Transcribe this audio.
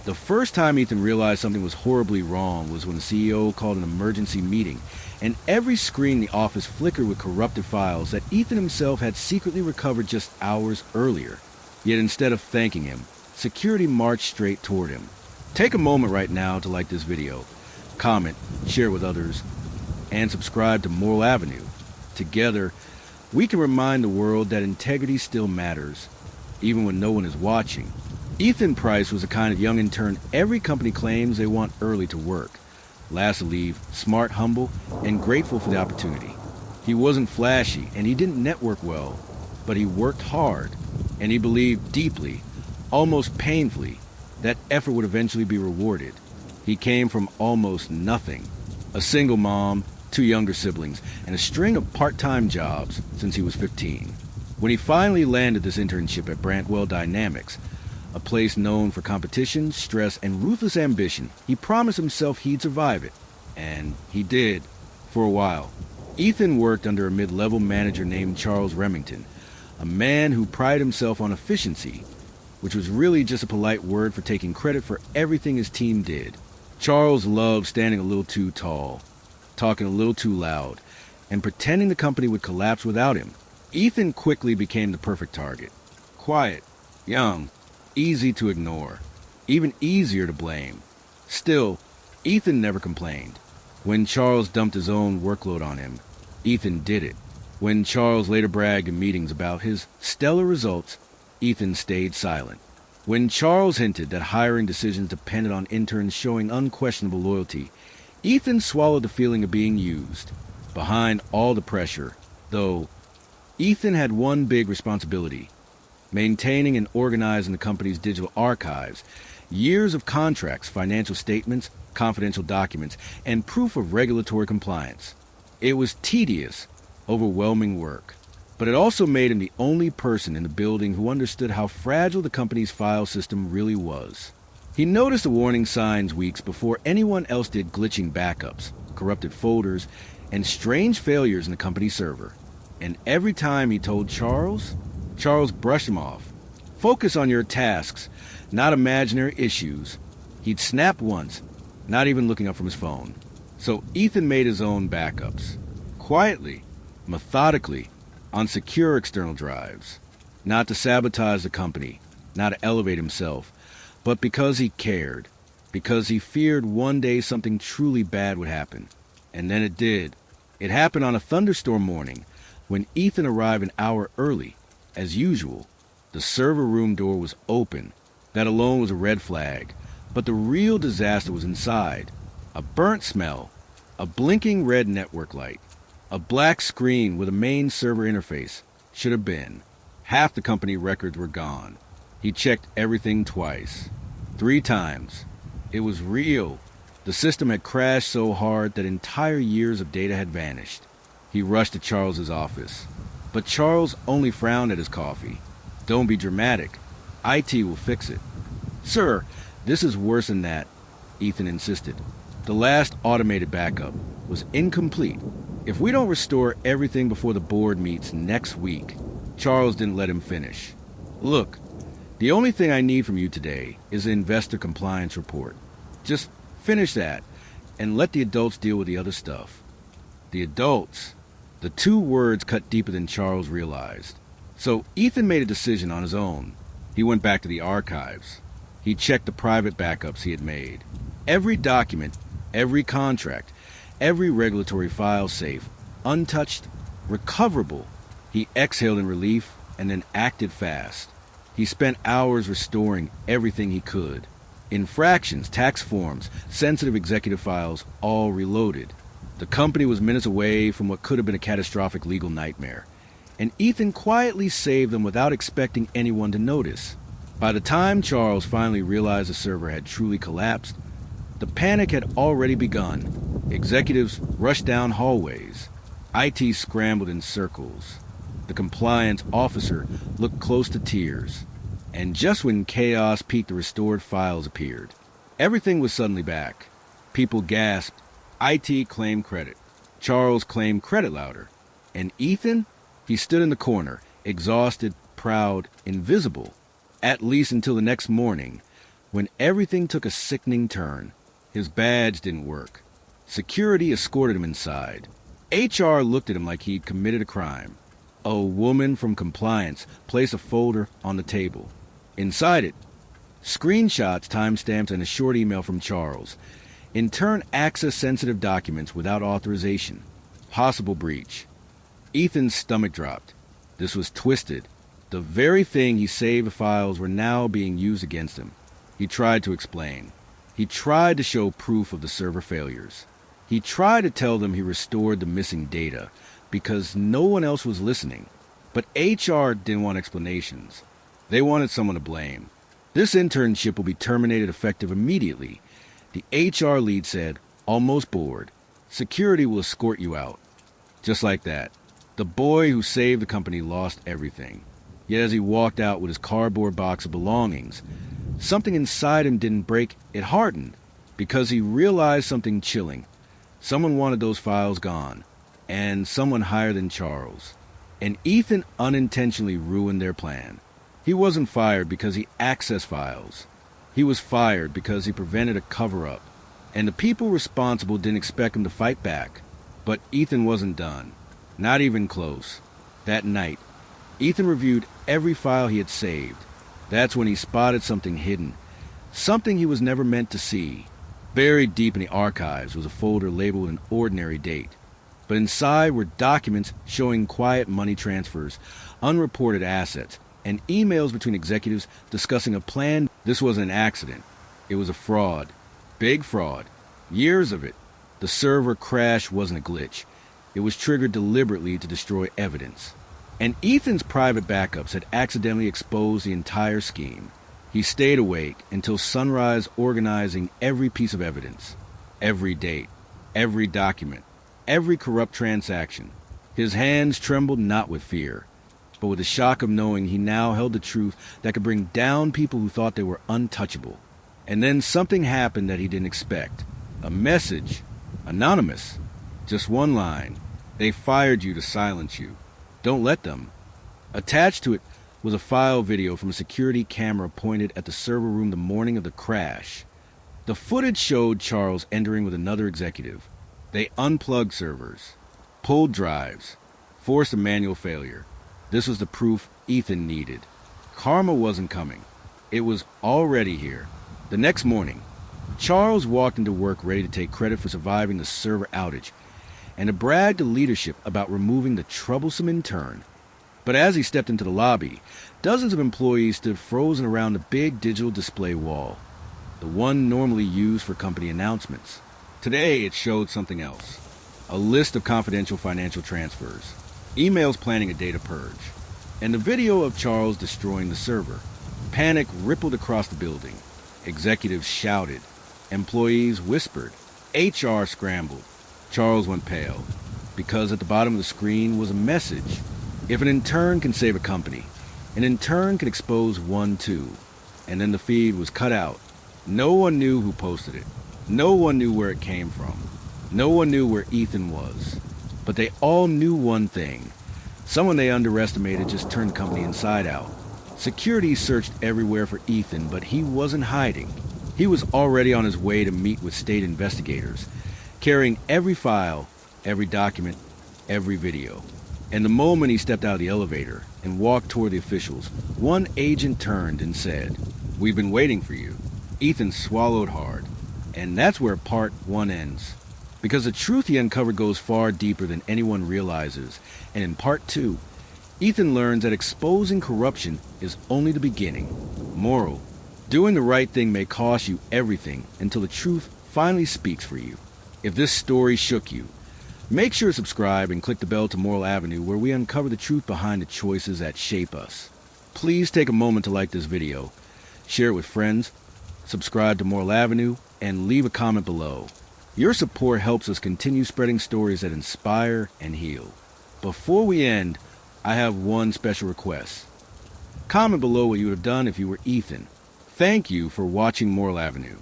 The first time Ethan realized something was horribly wrong was when the CEO called an emergency meeting, and every screen in the office flickered with corrupted files that Ethan himself had secretly recovered just hours earlier. Yet instead of thanking him, security marched straight toward him. Take a moment right now to like this video, comment, share it with others, and subscribe to Moral Avenue. Together, we can remind the world that integrity still matters, even when no one is watching. Ethan Price was the kind of young intern every company claims they want early to work. Last to leave, smart, humble, and grateful for the opportunity. He wasn't flashy, and he didn't network well, but he worked hard, and he believed deeply, almost painfully, that effort would eventually be rewarded. He came from almost nothing. A single mom, 2 younger siblings, and a string of part-time jobs since he was 15. When he finally landed this internship at Brantwell Dynamics, a place known for competition, stress, and ruthless ambition, he promised himself he'd survive it. And he did, for a while. Ethan worked under a mid-level manager named Charles Remington, a man who prided himself on efficiency, which was really just a polite word for taking credit for everything his team did. Charles loved standing a little too tall, talking a little too loud, and pretending the company would collapse without him. Ethan quickly became the perfect target. Quiet, young, easy to ignore, even easier to blame. Still, Ethan never complained. When Charles dumped his own workload on him, Ethan did it. When Charles later bragged in meetings about his stellar results, Ethan stayed silent. When Charles hinted that hiring decisions depended on interns showing unquestionable loyalty, Ethan swallowed the feeling of being used. Behind all the pressure, though, Ethan had one big responsibility: maintaining and organizing the company's digital archives, years of contracts, financial statements, confidential documents, and proof of regulatory compliance. It was tedious, overwhelming work, but it also made him the only person in the building who understood how fragile the company's file system really was. He noticed the warning signs weeks before anyone else did: glitching backups, corrupted folders, and strange failures in the company server. And every time he told Charles brushed him off. Focus on your tasks, not imaginary issues. He'd snap once, not even looking up from his phone. So Ethan made his own backups. Quietly, methodically, on secure external drives. Not to sabotage the company, not to elevate himself, but because he cared. Because he feared one day something truly bad would happen. And then it did. It happened on a thunderstorm morning, when Ethan arrived an hour early. As usual, the server room door was open. That alone was a red flag. But the real disaster was inside. A burnt smell, a blinking red network light, a black screen with a main server interface. Should have been. Half the company records were gone. He checked everything twice. 3 times. It was real. The system had crashed so hard that entire years of data had vanished. He rushed to Charles's office. But Charles only frowned at his coffee. Don't be dramatic. IT will fix it. Sir, this is worse than that, Ethan insisted. The last automated backup was incomplete. If we don't restore everything before the board meets next week. Charles didn't let him finish. Look, the only thing I need from you today is an investor compliance report. Just finish that and let the adults deal with the other stuff. The adults. The 2 words cut deeper than Charles realized. So Ethan made a decision on his own. He went back to the archives. He checked the private backups he had made. Every document, every contract, every regulatory file safe, untouched, recoverable. He exhaled in relief and then acted fast. He spent hours restoring everything he could. Infractions, tax forms, sensitive executive files, all reloaded. The company was minutes away from what could have been a catastrophic legal nightmare, and Ethan quietly saved them without expecting anyone to notice. By the time Charles finally realized the server had truly collapsed, the panic had already begun. Executives rushed down hallways. IT scrambled in circles. The compliance officer looked close to tears. And just when chaos peaked, the restored files appeared. Everything was suddenly back. People gasped. IT claimed credit. Charles claimed credit louder. And Ethan? He stood in the corner, exhausted, proud, invisible. At least until the next morning, when everything took a sickening turn. His badge didn't work. Security escorted him inside. HR looked at him like he'd committed a crime. A woman from compliance placed a folder on the table. Inside it, screenshots, timestamps, and a short email from Charles. Intern access sensitive documents without authorization. Possible breach. Ethan's stomach dropped. This was twisted. The very thing he saved the files were now being used against him. He tried to explain. He tried to show proof of the server failures. He tried to tell them he restored the missing data because no one else was listening. But HR didn't want explanations. They wanted someone to blame. This internship will be terminated effective immediately. The HR lead said, almost bored. Security will escort you out. Just like that. The boy who saved the company lost everything. Yet as he walked out with his cardboard box of belongings, something inside him didn't break, it hardened, because he realized something chilling. Someone wanted those files gone, and someone higher than Charles. And Ethan unintentionally ruined their plan. He wasn't fired because he accessed files. He was fired because he prevented a cover-up, and the people responsible didn't expect him to fight back. But Ethan wasn't done. Not even close. That night, Ethan reviewed every file he had saved. That's when he spotted something hidden. Something he was never meant to see. Buried deep in the archives was a folder labeled with an ordinary date. But inside were documents showing quiet money transfers, unreported assets, and emails between executives discussing a plan. This wasn't an accident. It was a fraud. Big fraud. Years of it. The server crash wasn't a glitch. It was triggered deliberately to destroy evidence. And Ethan's private backups had accidentally exposed the entire scheme. He stayed awake until sunrise, organizing every piece of evidence. Every date. Every document. Every corrupt transaction. His hands trembled not with fear, but with the shock of knowing he now held the truth that could bring down people who thought they were untouchable. And then something happened that he didn't expect. A message. Anonymous. Just one line. They fired you to silence you. Don't let them. Attached to it was a file video from a security camera pointed at the server room the morning of the crash. The footage showed Charles entering with another executive. They unplugged servers, pulled drives, forced a manual failure. This was the proof Ethan needed. Karma wasn't coming. It was already here. The next morning, Charles walked into work ready to take credit for surviving the server outage and to brag to leadership about removing the troublesome intern. But as he stepped into the lobby, dozens of employees stood frozen around the big digital display wall, the one normally used for company announcements. Today, it showed something else. A list of confidential financial transfers, emails planning a data purge, and the video of Charles destroying the server. Panic rippled across the building. Executives shouted. Employees whispered. HR scrambled. Charles went pale, because at the bottom of the screen was a message. If an intern can save a company, an intern can expose one too. And then the feed was cut out. No one knew who posted it. No one knew where it came from. No one knew where Ethan was. But they all knew one thing. Someone they underestimated just turned the company inside out. Security searched everywhere for Ethan, but he wasn't hiding. He was already on his way to meet with state investigators, carrying every file, every document, every video. And the moment he stepped out of the elevator and walked toward the officials, one agent turned and said, "We've been waiting for you." Ethan swallowed hard. And that's where part one ends. Because the truth he uncovered goes far deeper than anyone realizes. And in part two, Ethan learns that exposing corruption is only the beginning. Moral: doing the right thing may cost you everything until the truth finally speaks for you. If this story shook you, make sure to subscribe and click the bell to Moral Avenue, where we uncover the truth behind the choices that shape us. Please take a moment to like this video, share it with friends, subscribe to Moral Avenue, and leave a comment below. Your support helps us continue spreading stories that inspire and heal. Before we end, I have one special request. Comment below what you would have done if you were Ethan. Thank you for watching Moral Avenue.